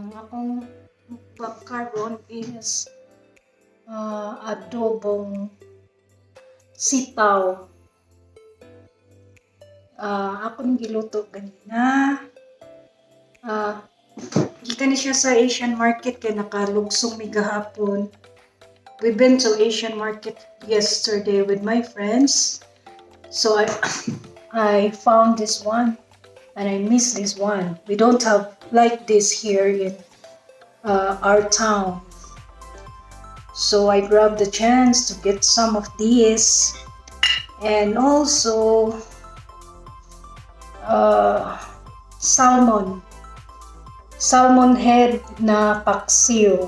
Ang akong mukbang karon is adobong sitaw. Akong giluto ganina. Kita ni siya sa Asian market kay nakalugsong mi gahapon. We've been to Asian market yesterday with my friends. So I found this one and I miss this one. We don't have like this here in our town. So I grabbed the chance to get some of these, and also salmon head na paksiw.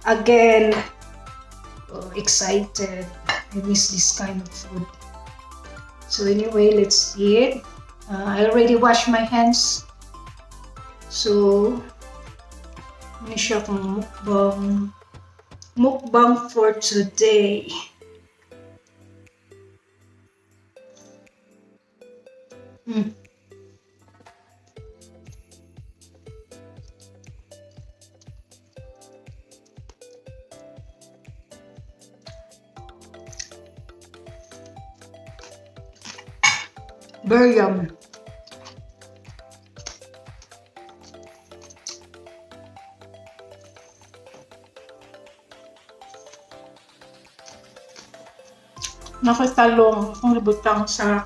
Again, excited. I miss this kind of food. So anyway, let's eat. I already washed my hands. So, ini siya kung mukbang for today. Very yummy. Nakatalong kung libutang sa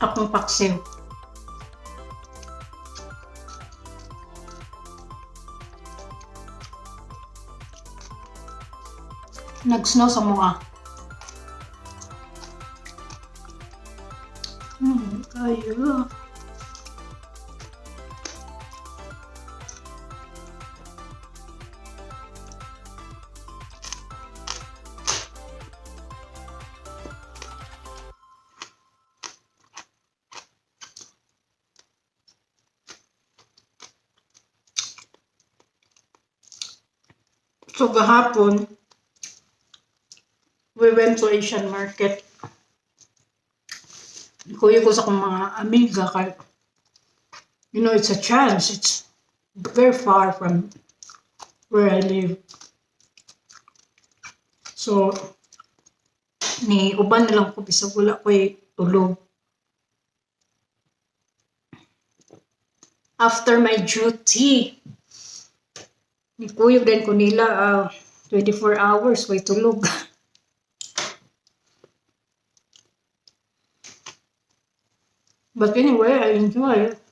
akong paksiw. Nag-snow sa mga. Kaya. So gahapon, we went to Asian market. Kuya ko sa akong mga amiga kay, you know, it's a chance. It's very far from where I live. So, ni uban na lang ko bisag wala ko'y tulog. After my duty, ni kuyog din ko nila 24 hours way tulog. But anyway, I enjoy it.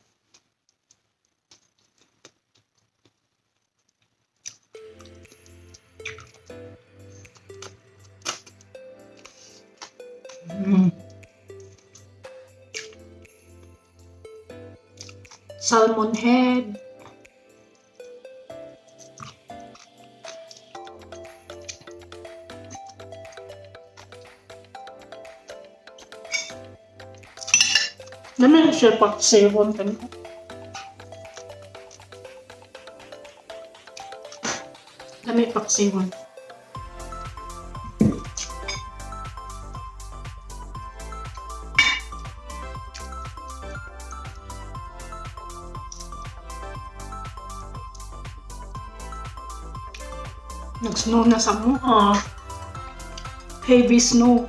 Salmon head. Naman siya paksiwon ka na. Dami paksiwon. Nag-snow na sa mga. Heavy snow.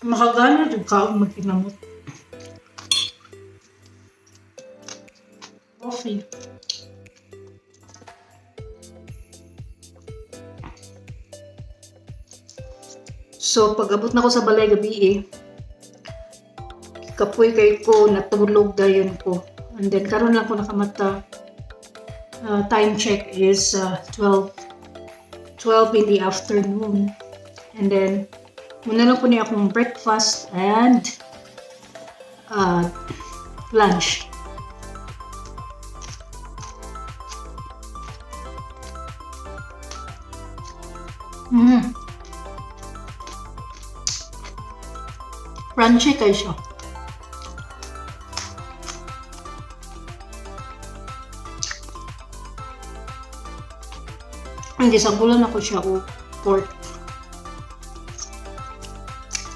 Makagana din ka kung magkinamot. Coffee. So, pag-abot na ko sa balay gabi kapoy kay ko, natulog dayon ko. And then, karon lang ko nakamata. Time check is 12 in the afternoon. And then, muna lang po niya akong breakfast and lunch. Crunchy kayo siya. Ang gisagulan ako siya o pork.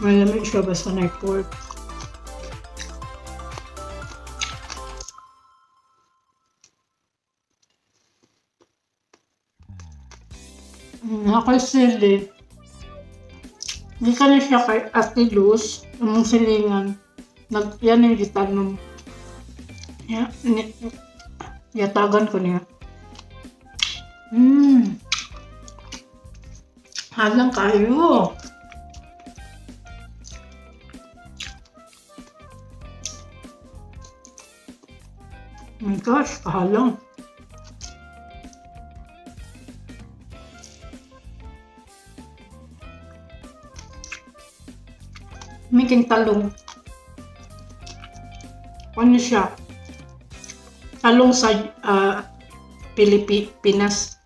Malamig siya basta na pork. Ako sili. Di ka na siya kay Ate Luz, ang silingan. Yan yung gitanong. Yatagan ko niya. Halang kayo. Oh my gosh, kahalang. Making talong. Ano siya? Talong sa Pilipinas.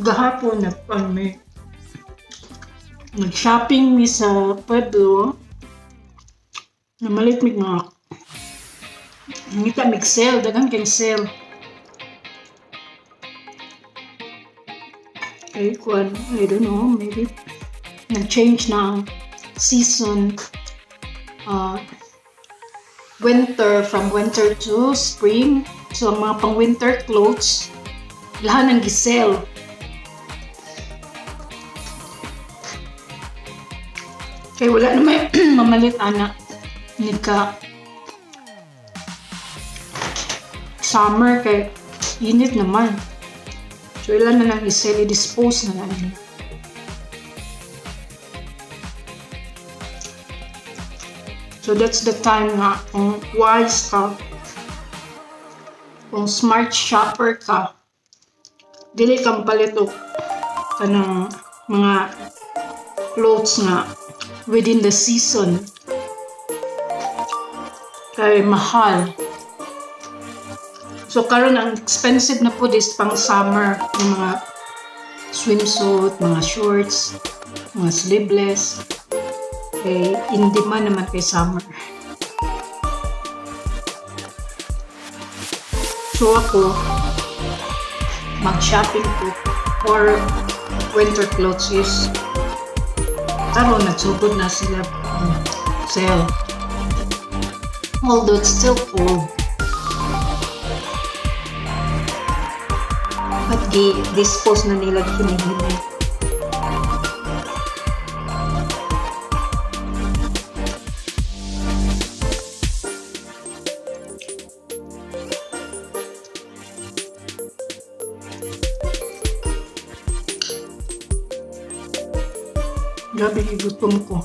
Gahapon nag-shopping mi sa Pueblo. Namalit mi mga ngita mig sale, dagang kay sale. I don't know, maybe nag-change na ang season. From winter to spring. So ang mga pang-winter clothes lahat ng gisale. Kaya wala na may mamalit anak. Nika summer kay init naman. So ilan na lang isel, i-dispose na lang. So that's the time nga kung wise ka, kung smart shopper ka, dili kang palito ka ng mga clothes nga within the season kay mahal. So karon ang expensive na po is pang summer, yung mga swimsuit, mga shorts, mga sleeveless, kay in demand naman kay summer. So ako mag-shopping po for winter clothes is karon nagsugod na sila sale. Although it's still cold, but dispose na nila hinihinay. Grabe gutom ko.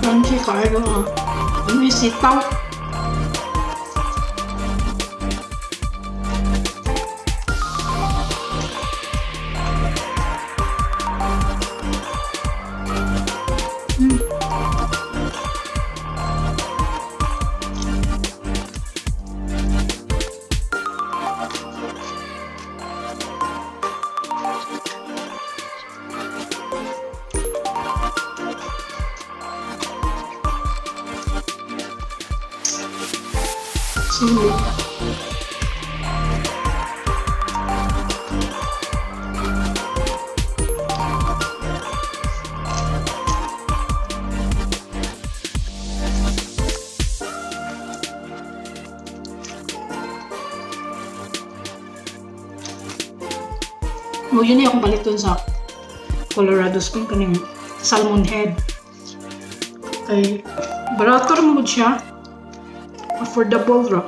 Crunchy kayo may sitaw. Sili. O yun yung akong baliton sa Colorado Spring kaning salmon head. Kay barato rin mo siya. Affordable ra.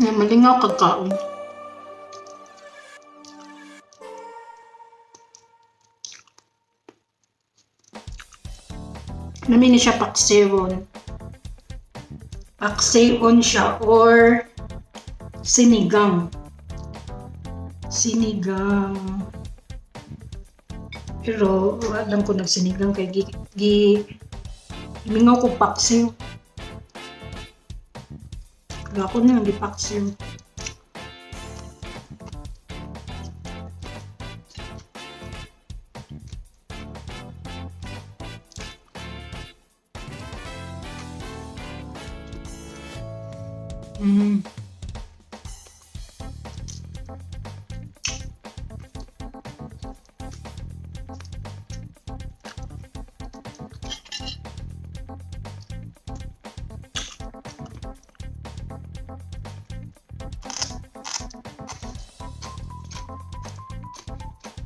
Nga malingaw kagkaon. Namin siya paksiron. Paksiron siya or sinigang. Sinigang. Pero alam ko nagsinigang kay mingaw ko paksiw. Kaya ako na hindi paksiw.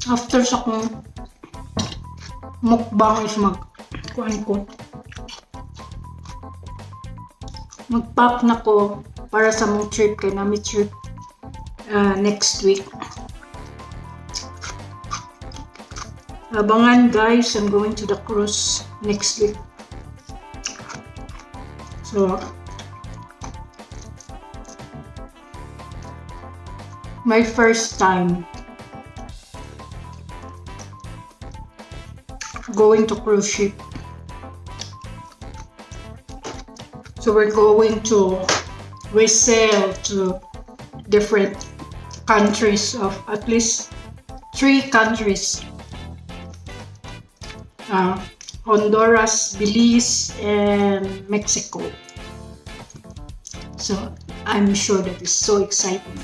After sa kong mukbang is mag-pack na ko para sa mong trip kay namin trip next week. Abangan guys, I'm going to the cruise next week. So my first time going to cruise ship. So we're going to sail to different countries of at least 3 countries. Honduras, Belize, and Mexico. So I'm sure that is so exciting.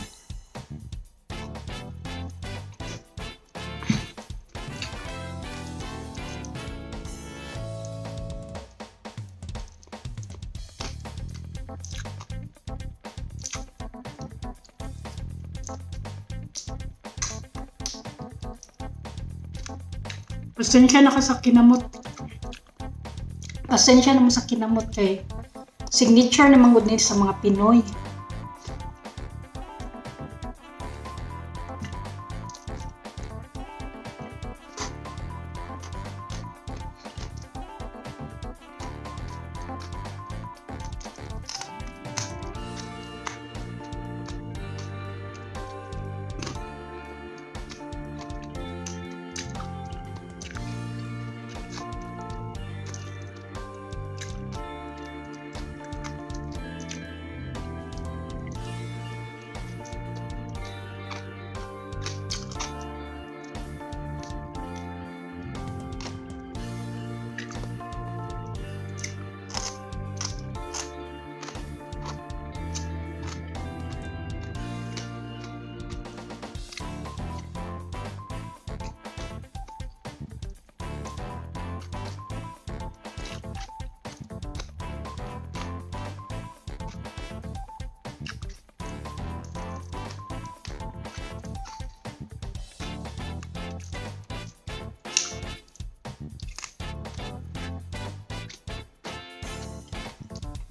Pasensya na ka sa kinamot. Pasensya naman sa kinamot kay signature naman gud nila sa mga Pinoy.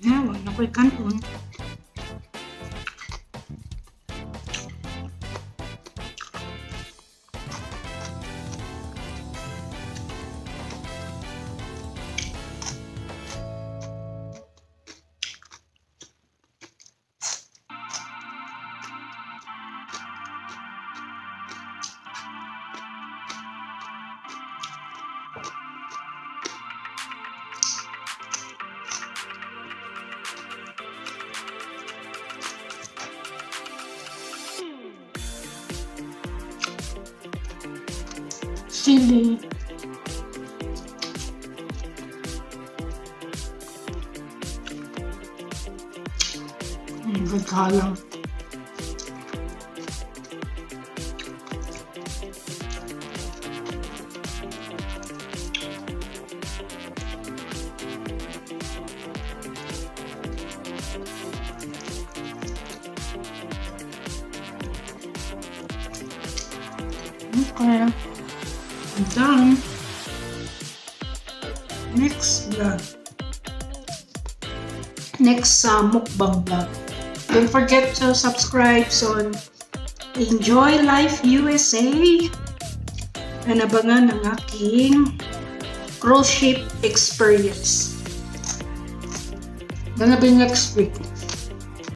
Wala na ko'y kanton. Sili. Gaghalang. Okay. I'm done. Next vlog. Next mukbang vlog. Don't forget to subscribe on Enjoy Life USA and abangan ang aking cruise ship experience. Gonna be next week.